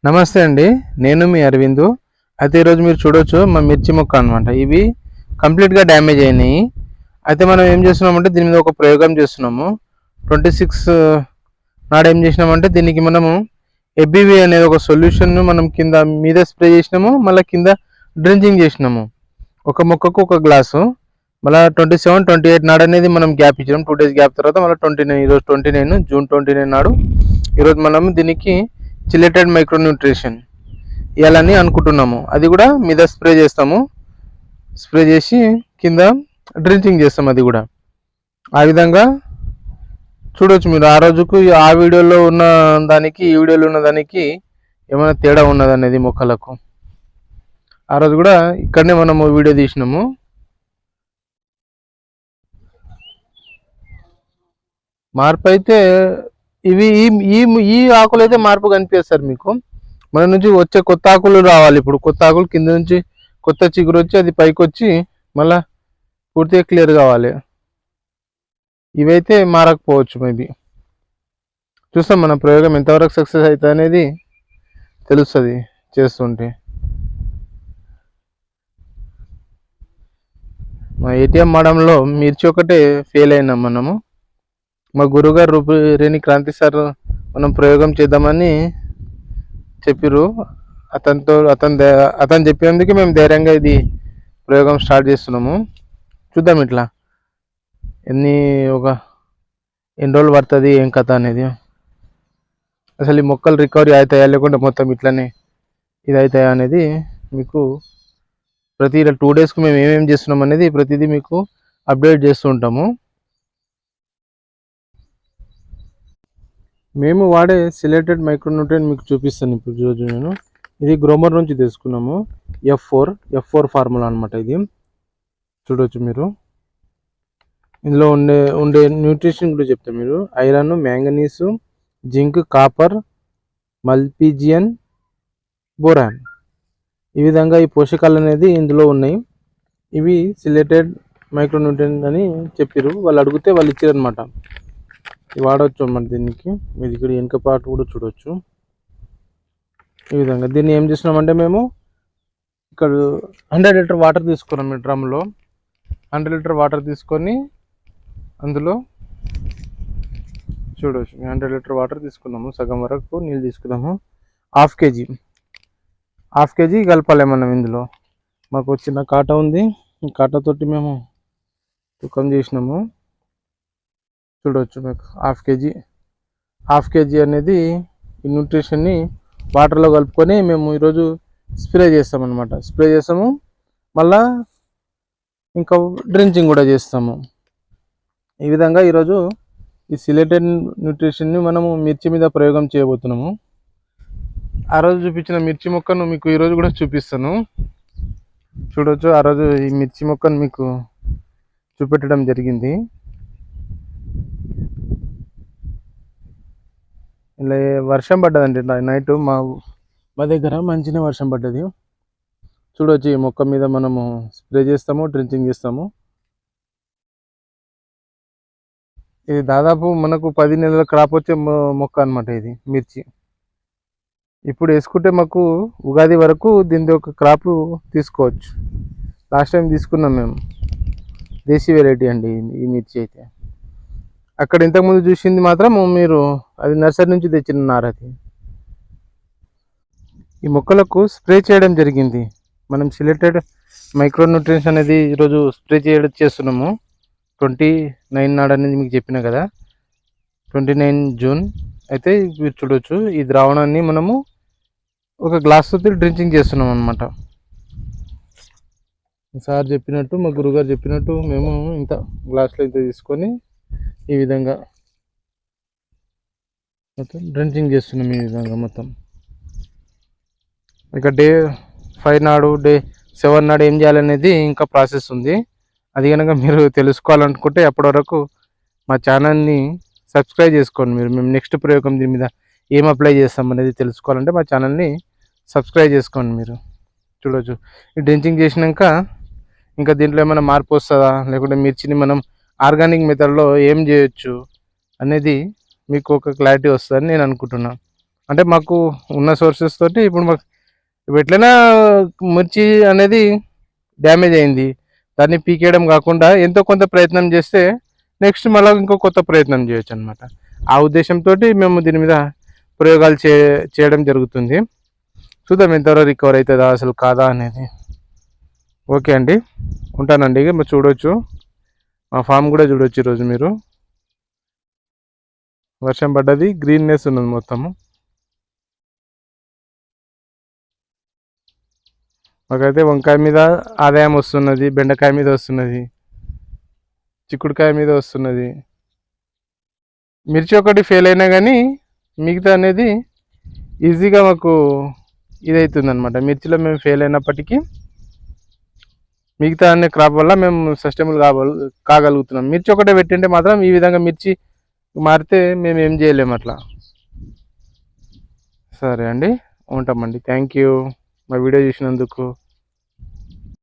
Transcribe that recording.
నమస్తే అండి. నేను మీ అరవిందు. అయితే ఈరోజు మీరు చూడొచ్చు మా మిర్చి మొక్క అనమాట. ఇవి కంప్లీట్‌గా డ్యామేజ్ అయినాయి. అయితే మనం ఏం చేస్తున్నామంటే దీని మీద ఒక ప్రయోగం చేస్తున్నాము. 26 నాడు ఏం చేసినామంటే దీనికి మనము ఎబివి అనేది ఒక సొల్యూషన్‌ను మనం కింద మీద స్ప్రే చేసినాము. మళ్ళా కింద డ్రించింగ్ చేసినాము. ఒక మొక్కకు ఒక గ్లాసు. మళ్ళా 27, 28 నాడు అనేది మనం గ్యాప్ ఇచ్చినాం. 2 డేస్ గ్యాప్ తర్వాత మళ్ళీ 29 ఈరోజు 29 జూన్ 29 నాడు ఈరోజు మనం దీనికి చిలేటెడ్ మైక్రోన్యూట్రిషన్ ఇవ్వాలని అనుకుంటున్నాము. అది కూడా మీద స్ప్రే చేస్తాము. స్ప్రే చేసి కింద డ్రించింగ్ చేస్తాం. అది కూడా ఆ విధంగా చూడవచ్చు మీరు. ఆ రోజుకు ఆ వీడియోలో ఉన్న దానికి ఈ వీడియోలో ఉన్న దానికి ఏమైనా తేడా ఉన్నదనేది మొక్కలకు. ఆ రోజు కూడా ఇక్కడనే మనము వీడియో తీసినాము. మార్పు అయితే ఇవి ఈ ఈ ఆకులు అయితే మార్పు కనిపిస్తారు మీకు. మన నుంచి వచ్చే కొత్త ఆకులు రావాలి. ఇప్పుడు కొత్త ఆకులు కింద నుంచి కొత్త చిగురు వచ్చి అది పైకి వచ్చి మళ్ళా పూర్తిగా క్లియర్ కావాలి. ఇవైతే మారకపోవచ్చు. మేబీ చూస్తాం మన ప్రయోగం ఎంతవరకు సక్సెస్ అవుతుంది అనేది తెలుస్తుంది చేస్తుంటే. మా ఏటీఎం మడంలో మిర్చి ఒకటే ఫెయిల్ అయినాం మనము. మా గురుగారు రూపురేణి క్రాంతి సార్ మనం ప్రయోగం చేద్దామని చెప్పిర్రు. అతను చెప్పినందుకు మేము ధైర్యంగా ఇది ప్రయోగం స్టార్ట్ చేస్తున్నాము. చూద్దాం ఇట్లా ఎన్ని రోజులు పడుతుంది ఏం కథ అనేది. అసలు ఈ మొక్కలు రికవరీ అవుతాయా లేకుంటే మొత్తం ఇట్లనే ఇది అవుతాయా అనేది మీకు ప్రతి 2 డేస్కి మేము ఏమేమి చేస్తున్నాం అనేది ప్రతిదీ మీకు అప్డేట్ చేస్తూ ఉంటాము. మేము వాడే సిలేటెడ్ మైక్రోన్యూట్రియన్ మీకు చూపిస్తాను ఇప్పుడు. రోజు నేను ఇది గ్రోమర్ నుంచి తీసుకున్నాము. F4 ఫార్ములా అనమాట. ఇది చూడవచ్చు మీరు. ఇందులో ఉండే న్యూట్రిషన్ కూడా చెప్తాను మీరు. ఐరన్, మ్యాంగనీసు, జింక్, కాపర్, మల్పీజియన్, బోరాన్, ఈ విధంగా ఈ పోషకాలు అనేది ఇందులో ఉన్నాయి. ఇవి సిలేటెడ్ మైక్రోన్యూట్రియన్ అని చెప్పారు. వాళ్ళు అడిగితే వాళ్ళు ఇచ్చారు అనమాట. వాడవచ్చు అన్నమాట దీనికి. ఇది ఇక్కడ వెనుక పాటు కూడా చూడవచ్చు. ఈ విధంగా దీన్ని ఏం చేస్తున్నామంటే మేము ఇక్కడ 100 లీటర్ వాటర్ తీసుకున్నాం. మీ డ్రమ్లో 100 లీటర్ వాటర్ తీసుకొని అందులో చూడవచ్చు 100 లీటర్ వాటర్ తీసుకున్నాము. సగం వరకు నీళ్ళు తీసుకున్నాము. హాఫ్ కేజీ కలపాలి మనం ఇందులో. మాకు వచ్చిన కాటా ఉంది. ఈ కాటాతోటి మేము తూకం చేసినాము. చూడవచ్చు మీకు హాఫ్ కేజీ అనేది ఈ న్యూట్రిషన్ని వాటర్లో కలుపుకొని మేము ఈరోజు స్ప్రే చేస్తామన్నమాట. స్ప్రే చేస్తాము, మళ్ళా ఇంకా డ్రించింగ్ కూడా చేస్తాము. ఈ విధంగా ఈరోజు ఈ సిలేటెడ్ న్యూట్రిషన్ని మనము మిర్చి మీద ప్రయోగం చేయబోతున్నాము. ఆ రోజు చూపించిన మిర్చి మొక్కను మీకు ఈరోజు కూడా చూపిస్తాను. చూడవచ్చు ఆ రోజు ఈ మిర్చి మొక్కను మీకు చూపెట్టడం జరిగింది. ఇలా వర్షం పడ్డదండి నైట్ మా దగ్గర మంచిగా వర్షం పడ్డది. చూడవచ్చు ఈ మొక్క మీద మనము స్ప్రే చేస్తాము, డ్రించింగ్ చేస్తాము. ఇది దాదాపు మనకు 10 నెలల క్రాప్ వచ్చే మొక్క అనమాట ఇది మిర్చి. ఇప్పుడు వేసుకుంటే మాకు ఉగాది వరకు దీని ఒక క్రాప్ తీసుకోవచ్చు. లాస్ట్ టైం తీసుకున్నాం మేము. దేశీ వెరైటీ అండి ఈ మిర్చి అయితే. అక్కడ ఇంతకుముందు చూసింది మాత్రం మీరు అది నర్సరీ నుంచి తెచ్చిన నారది. ఈ మొక్కలకు స్ప్రే చేయడం జరిగింది. మనం సిలేటెడ్ మైక్రోన్యూట్రియన్స్ అనేది ఈరోజు స్ప్రే చేస్తున్నాము. 29 నాడు అనేది మీకు చెప్పిన కదా, 29 జూన్. అయితే మీరు చూడవచ్చు ఈ ద్రావణాన్ని మనము ఒక గ్లాస్తో డ్రించింగ్ చేస్తున్నాం అనమాట. సార్ చెప్పినట్టు, మా గురుగారు చెప్పినట్టు మేము ఇంత గ్లాస్లో ఇంత తీసుకొని ఈ విధంగా మొత్తం డ్రించింగ్ చేస్తున్నాం. ఈ విధంగా మొత్తం ఇక డే 5 నాడు, డే 7 నాడు ఏం చేయాలనేది ఇంకా ప్రాసెస్ ఉంది. అది కనుక మీరు తెలుసుకోవాలనుకుంటే అప్పటి వరకు మా ఛానల్ని సబ్స్క్రైబ్ చేసుకోండి. మేము నెక్స్ట్ ప్రయోగం దీని మీద ఏం అప్లై చేస్తాం అనేది తెలుసుకోవాలంటే మా ఛానల్ని సబ్స్క్రైబ్ చేసుకోండి. మీరు చూడవచ్చు ఈ డ్రించింగ్ చేసినాక ఇంకా దీంట్లో ఏమైనా మార్పు వస్తుందా, లేకుంటే మిర్చిని మనం ఆర్గానిక్ మెథడ్లో ఏం చేయొచ్చు అనేది మీకు ఒక క్లారిటీ వస్తుందని నేను అనుకుంటున్నాను. అంటే మాకు ఉన్న సోర్సెస్ తోటి ఇప్పుడు మాకు ఎట్లైనా మిర్చి అనేది డ్యామేజ్ అయింది, దాన్ని పీకేయడం కాకుండా ఎంతో కొంత ప్రయత్నం చేస్తే నెక్స్ట్ మళ్ళీ ఇంకో కొత్త ప్రయత్నం చేయొచ్చు అనమాట. ఆ ఉద్దేశంతో మేము దీని మీద ప్రయోగాలు చేయడం జరుగుతుంది. చూద్దాం ఎంతవరకు రికవర్ అవుతుందా అసలు కాదా అనేది. ఓకే అండి, ఉంటానండి. ఇక మీరు చూడవచ్చు, మా ఫామ్ కూడా చూడవచ్చు. ఈరోజు మీరు వర్షం పడ్డది, గ్రీన్నెస్ ఉన్నది మొత్తము. మాకైతే వంకాయ మీద ఆదాయం వస్తున్నది, బెండకాయ మీద వస్తున్నది, చిక్కుడుకాయ మీద వస్తున్నది. మిర్చి ఒకటి ఫెయిల్ అయినా కానీ మిగతా అనేది ఈజీగా మాకు ఇదవుతుంది అనమాట. మిర్చిలో మేము ఫెయిల్ అయినప్పటికీ మిగతా అనే క్రాప్ వల్ల మేము సస్టైనబుల్ కాగలుగుతున్నాం. మిర్చి ఒకటే పెట్టింటే మాత్రం ఈ విధంగా మిర్చి మారితే మేము ఏం చేయలేము అట్లా. సరే అండి, ఉంటామండి. థ్యాంక్ యూ మా వీడియో చూసినందుకు.